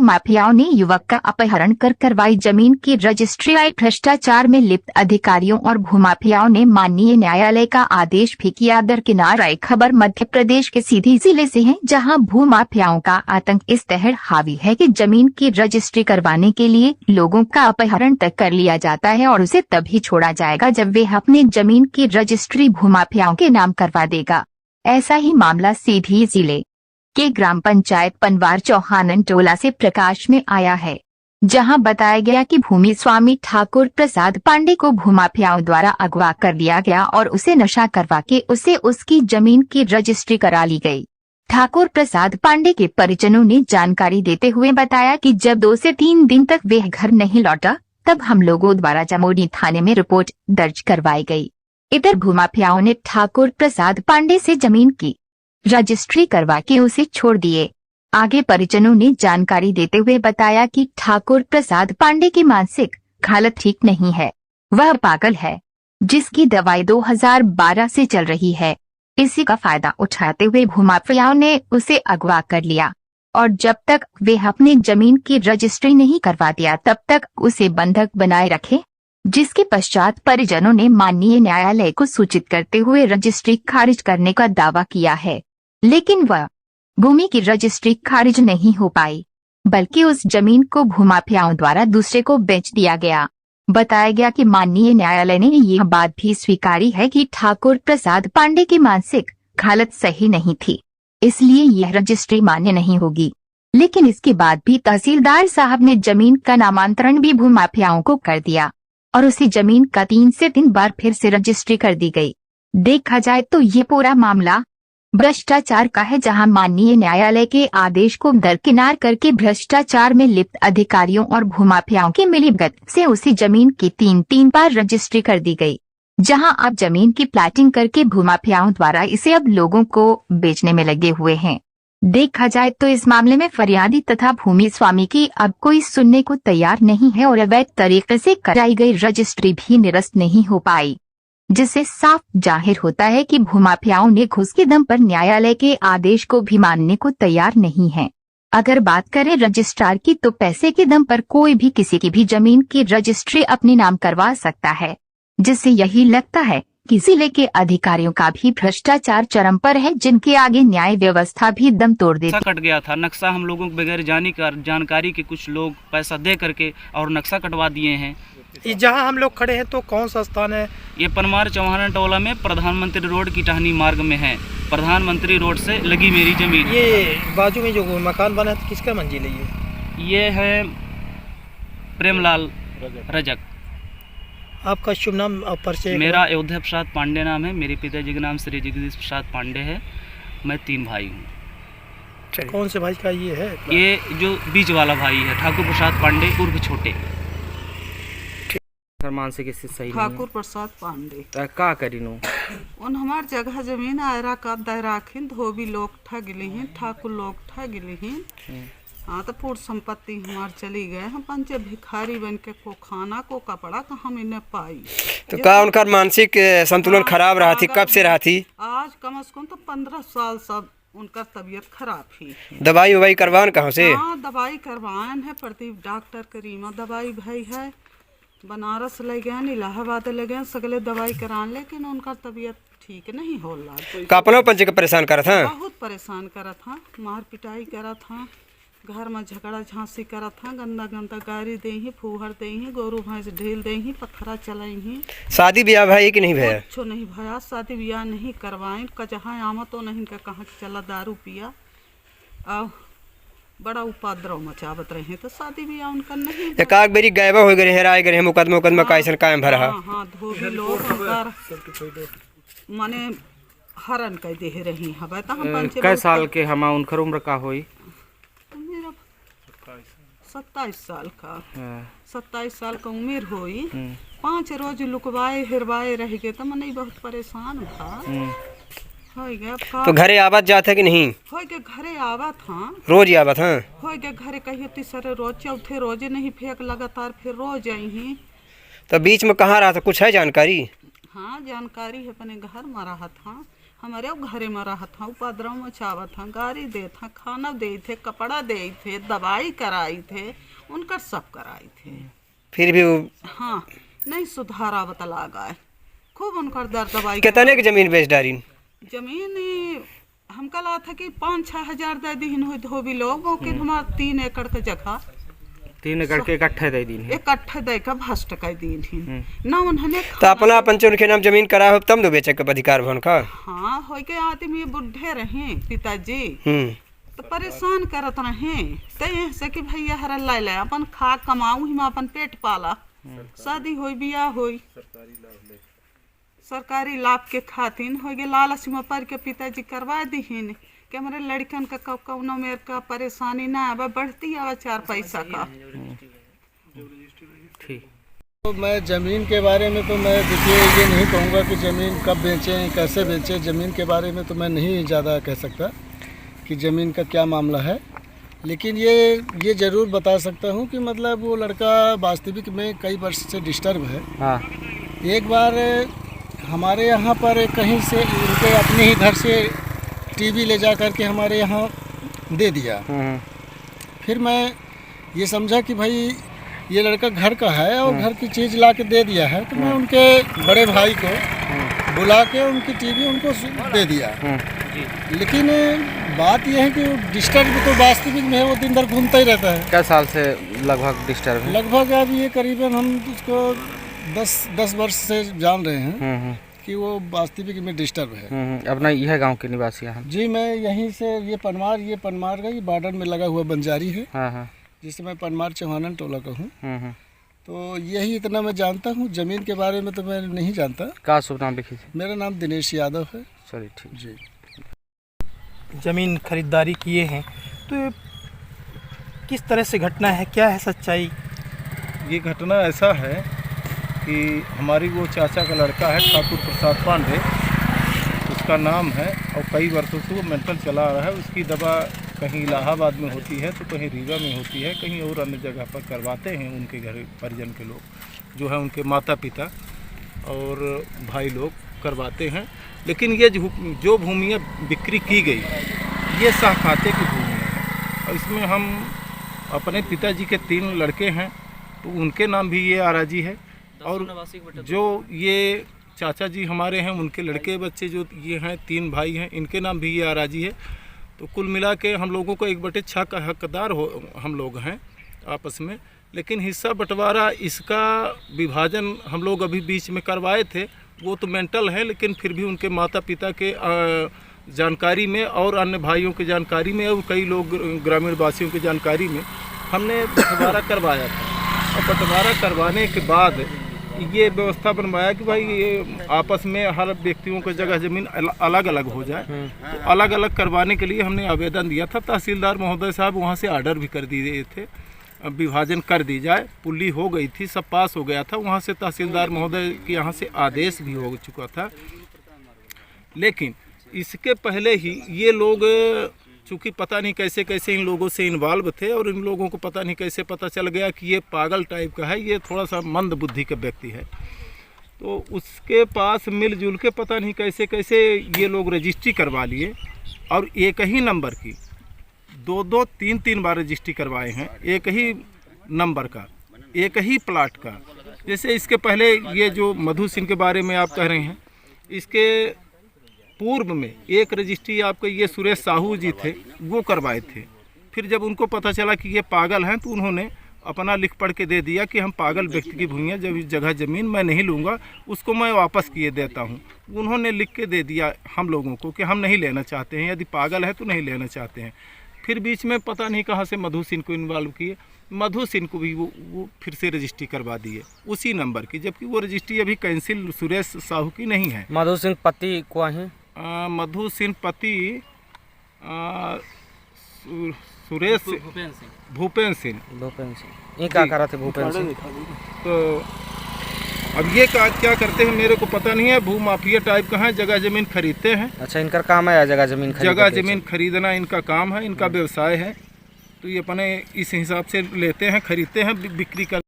भूमाफियाओं ने युवक का अपहरण कर करवाई जमीन की रजिस्ट्री। भ्रष्टाचार में लिप्त अधिकारियों और भूमाफियाओं ने माननीय न्यायालय का आदेश भी किया दरकिनार। खबर मध्य प्रदेश के सीधी जिले से है, जहां भूमाफियाओं का आतंक इस तरह हावी है कि जमीन की रजिस्ट्री करवाने के लिए लोगों का अपहरण तक कर लिया जाता है और उसे तभी छोड़ा जाएगा जब वे अपने जमीन की रजिस्ट्री भूमाफियाओं के नाम करवा देगा। ऐसा ही मामला सीधी जिले के ग्राम पंचायत पनवार चौहानन टोला से प्रकाश में आया है, जहां बताया गया कि भूमि स्वामी ठाकुर प्रसाद पांडे को भूमाफियाओं द्वारा अगवा कर लिया गया और उसे नशा करवा के उसे उसकी जमीन की रजिस्ट्री करा ली गई। ठाकुर प्रसाद पांडे के परिजनों ने जानकारी देते हुए बताया कि जब 2 से 3 दिन तक वह घर नहीं लौटा, तब हम लोगों द्वारा जमोनी थाने में रिपोर्ट दर्ज करवाई गई। इधर भूमाफियाओं ने ठाकुर प्रसाद पांडे से जमीन की रजिस्ट्री करवा के उसे छोड़ दिए। आगे परिजनों ने जानकारी देते हुए बताया कि ठाकुर प्रसाद पांडे की मानसिक हालत ठीक नहीं है, वह पागल है, जिसकी दवाई 2012 से चल रही है। इसी का फायदा उठाते हुए भूमाफियाओं ने उसे अगवा कर लिया और जब तक वे अपने जमीन की रजिस्ट्री नहीं करवा दिया तब तक उसे बंधक बनाए रखे, जिसके पश्चात परिजनों ने माननीय न्यायालय को सूचित करते हुए रजिस्ट्री खारिज करने का दावा किया है, लेकिन वह भूमि की रजिस्ट्री खारिज नहीं हो पाई, बल्कि उस जमीन को भूमाफियाओं द्वारा दूसरे को बेच दिया गया। बताया गया कि माननीय न्यायालय ने यह बात भी स्वीकारी है कि ठाकुर प्रसाद पांडे की मानसिक हालत सही नहीं थी, इसलिए यह रजिस्ट्री मान्य नहीं होगी। लेकिन इसके बाद भी तहसीलदार साहब ने जमीन का नामांतरण भी भूमाफियाओं को कर दिया और उसी जमीन का 3 से 3 बार फिर से रजिस्ट्री कर दी गई। देखा जाए तो ये पूरा मामला भ्रष्टाचार का है, जहां माननीय न्यायालय के आदेश को दरकिनार करके भ्रष्टाचार में लिप्त अधिकारियों और भूमाफियाओं की मिलीभगत से उसी जमीन की 3 बार रजिस्ट्री कर दी गई, जहां अब जमीन की प्लाटिंग करके भूमाफियाओं द्वारा इसे अब लोगों को बेचने में लगे हुए हैं। देखा जाए तो इस मामले में फरियादी तथा भूमि स्वामी की अब कोई सुनने को तैयार नहीं है और अवैध तरीके से कराई गई रजिस्ट्री भी निरस्त नहीं हो पाई, जिससे साफ जाहिर होता है कि भूमाफियाओं ने घूस के दम पर न्यायालय के आदेश को भी मानने को तैयार नहीं है। अगर बात करें रजिस्ट्रार की, तो पैसे के दम पर कोई भी किसी की भी जमीन की रजिस्ट्री अपने नाम करवा सकता है, जिससे यही लगता है कि जिले के अधिकारियों का भी भ्रष्टाचार चरम पर है, जिनके आगे न्याय व्यवस्था भी दम तोड़ देती। कट गया था नक्शा, हम लोगों को बगैर जानकारी के कुछ लोग पैसा दे करके और नक्शा कटवा दिए हैं। जहाँ हम लोग खड़े हैं तो कौन सा स्थान है? ये पनवार चौहानन टोला में प्रधानमंत्री रोड की टहनी मार्ग में है। प्रधानमंत्री रोड से लगी मेरी जमीन। ये बाजू में जो मकान बना है किसका मंजिल है? ये है प्रेमलाल रजक। आपका शुभ नाम और परिचय? मेरा अयोध्या प्रसाद पांडे नाम है, मेरे पिताजी का नाम श्री जगदीश प्रसाद पांडे है। मैं 3 भाई हूँ। कौन से भाई का ये है? ये जो बीच वाला भाई है ठाकुर प्रसाद पांडे उर्फ छोटे। मानसिक स्थिति सही ठाकुर प्रसाद पांडे का करीनो उन हमार जगह जमीन आयरा का दायराखिन धोबी लोग ठग लिहिन, ठाकुर लोग ठग लिहिन। हाँ तो पूर्ण संपत्ति हमार चली गए। हम पंच भिखारी बन के को खाना को कपड़ा का हम इन्हें पाई। तो का उनका मानसिक संतुलन खराब रहा थी? कब से रहा थी? आज कम से कम तो 15 साल सब उनका तबीयत खराब ही। दवाई ववाई करवान कहाँ से? हाँ दवाई करवान है, प्रदीप डॉक्टर करीमा दवाई भाई है, बनारस ले गए, इलाहाबाद ले गए, सगले दवाई करान, लेकिन उनका तबीयत ठीक नहीं हो रहा। कापनो पंच के परेशान करा था? बहुत परेशान करा था, मार पिटाई करा था, घर में झगड़ा झांसी करा था, गंदा गंदा गाड़ी दे ही, फूहर दे ही, गोरू भैंस ढील दे ही, पत्थरा चलाई ही। शादी ब्याह भाई कि नहीं भैया? कुछ नहीं भया, शादी ब्याह नहीं करवाए। कजहा आमा तो नहीं का कहाँ चला दारू पिया और बड़ा उपद्रव मचावत रहे, तो शादी ब्याह उनका नहीं। एक बेरी गायबा हो गए, हेराए गए, मुकदमा कैसन कायम भरा? हाँ धोबी लोग माने हरण कह दे रही हवे। तो हम पंच कै साल के हमा उनकर उम्र का होई? मेरा 27 साल का 27 साल का उम्र हुई। 5 रोज लुकवाए हिरवाए रह गए, तो मैं बहुत परेशान था। हो गया तो घरे आवत जात है कि नहीं? हो गया घरे आवत हाँ, रोज ही आवत? हाँ हो गया घरे कहिए तीसरे रोज चौथे रोज नहीं फेंक लगातार, फिर रोज आई ही। तो बीच में कहाँ रहा था, कुछ है जानकारी? हाँ जानकारी है, अपने घर में रहा था, हमारे घरे में रहा था, उपद्रव मचावा था, गाड़ी दे था, खाना दे थे, कपड़ा दे थे, दवाई कराई थे, उनका सब कराई थे। फिर भी वो हाँ नहीं सुधारा बतला गए, खूब उनका दर दवाई। कितने की जमीन बेच डारी? जमीन हम कहा था कि 5-6 हजार दे दी हो धोबी लोग, कि हमारा 3 एकड़ का जगह 3 एकड़ के इकट्ठे दे दी इकट्ठे दे का भस्ट कर दी ना उन्होंने। तो अपना पंचों के नाम जमीन करा हो तब तो बेचे का अधिकार भवन का। हाँ हो के आदमी बुढ़े रहे पिताजी, तो परेशान करत रहे, तो से कि भैया हरा ला ले अपन खा कमाऊ ही अपन पेट पाला, शादी होई बियाह होई सरकारी लाभ के खातिर हो गए, लालच में पड़ के पिताजी करवा दीन कि हमारे लड़कन का कौनो मेरे का परेशानी ना आवे, बढ़ती आवे 4 पैसा का। ठीक। तो मैं ज़मीन के बारे में तो मैं देखिए ये नहीं कहूँगा कि ज़मीन कब बेचें कैसे बेचें, ज़मीन के बारे में तो मैं नहीं ज़्यादा कह सकता कि ज़मीन का क्या मामला है, लेकिन ये ज़रूर बता सकता हूँ कि मतलब वो लड़का वास्तविक में कई वर्ष से डिस्टर्ब है। हाँ। एक बार हमारे यहाँ पर कहीं से उनके अपने ही घर से टीवी ले जा कर के हमारे यहाँ दे दिया। फिर मैं ये समझा कि भाई ये लड़का घर का है और घर की चीज़ ला के दे दिया है, तो मैं उनके बड़े भाई को बुला के उनकी टीवी उनको दे दिया। लेकिन बात यह है कि डिस्टर्ब तो वास्तविक में है, वो दिन भर घूमता ही रहता है। क्या साल से लगभग डिस्टर्ब है? लगभग अब ये करीबन हम उसको 10 वर्ष से जान रहे हैं कि वो वास्तविक में डिस्टर्ब है। अपना यह गांव के निवासी हैं? जी मैं यहीं से ये पनमार का ये बॉर्डर में लगा हुआ बंजारी है। हाँ। जिसे मैं पनमार चौहानन टोला का हूँ। तो यही इतना मैं जानता हूँ, ज़मीन के बारे में तो मैं नहीं जानता। क्या शुभ नाम लिखी थी? मेरा नाम दिनेश यादव है। चलिए ठीक जी। ज़मीन खरीदारी किए हैं, तो ये किस तरह से घटना है, क्या है सच्चाई? ये घटना ऐसा है कि हमारी वो चाचा का लड़का है ठाकुर प्रसाद पांडे, उसका नाम है, और कई वर्षों से वो मेंटल चला आ रहा है। उसकी दवा कहीं इलाहाबाद में होती है तो कहीं रीवा में होती है, कहीं और अन्य जगह पर करवाते हैं उनके घर परिजन के लोग जो है, उनके माता पिता और भाई लोग करवाते हैं। लेकिन ये जो भूमियाँ बिक्री की गई ये सहखाते की भूमि है, और इसमें हम अपने पिताजी के 3 लड़के हैं तो उनके नाम भी ये आराजी है, और जो ये चाचा जी हमारे हैं उनके लड़के बच्चे जो ये हैं 3 भाई हैं, इनके नाम भी ये आराजी है। तो कुल मिला के हम लोगों को 1/6 का हकदार हम लोग हैं आपस में। लेकिन हिस्सा बंटवारा इसका विभाजन हम लोग अभी बीच में करवाए थे, वो तो मेंटल है, लेकिन फिर भी उनके माता पिता के जानकारी में और अन्य भाइयों की जानकारी में और कई लोग ग्रामीण वासियों की जानकारी में हमने बंटवारा करवाया था। और बंटवारा करवाने के बाद ये व्यवस्था बनवाया कि भाई ये आपस में हर व्यक्तियों को जगह ज़मीन अलग अलग हो जाए। तो अलग अलग करवाने के लिए हमने आवेदन दिया था। तहसीलदार महोदय साहब वहाँ से आर्डर भी कर दिए थे, विभाजन कर दी जाए। पुल्ली हो गई थी, सब पास हो गया था, वहाँ से तहसीलदार महोदय के यहाँ से आदेश भी हो चुका था। लेकिन इसके पहले ही ये लोग चूँकि पता नहीं कैसे कैसे इन लोगों से इन्वॉल्व थे, और इन लोगों को पता नहीं कैसे पता चल गया कि ये पागल टाइप का है, ये थोड़ा सा मंद बुद्धि का व्यक्ति है। तो उसके पास मिलजुल के पता नहीं कैसे कैसे ये लोग रजिस्ट्री करवा लिए, और एक ही नंबर की 2-2, 3-3 बार रजिस्ट्री करवाए हैं, एक ही नंबर का, एक ही प्लाट का। जैसे इसके पहले ये जो मधु सिंह के बारे में आप कह रहे हैं, इसके पूर्व में एक रजिस्ट्री आपके ये सुरेश साहू जी थे, वो करवाए थे। फिर जब उनको पता चला कि ये पागल हैं तो उन्होंने अपना लिख पढ़ के दे दिया कि हम पागल व्यक्ति की भूमिया जगह ज़मीन मैं नहीं लूँगा, उसको मैं वापस किए देता हूँ। उन्होंने लिख के दे दिया हम लोगों को कि हम नहीं लेना चाहते हैं, यदि पागल है तो नहीं लेना चाहते हैं। फिर बीच में पता नहीं कहाँ से मधु सिंह को इन्वॉल्व किए, मधु सिंह को भी वो फिर से रजिस्ट्री करवा दिए उसी नंबर की, जबकि वो रजिस्ट्री अभी कैंसिल सुरेश साहू की नहीं है। मधु सिंह पति को हैं? मधु सिंह पति सुरेश भूपेन सिंह ये क्या कर रहे थे भूपेन सिंह? तो अब ये क्या करते हैं मेरे को पता नहीं है, भू माफिया टाइप का है, जगह ज़मीन खरीदते हैं। अच्छा, इनका काम है जगह ज़मीन खरीदना इनका काम है, इनका व्यवसाय है। तो ये अपने इस हिसाब से लेते हैं, खरीदते हैं, बिक्री कर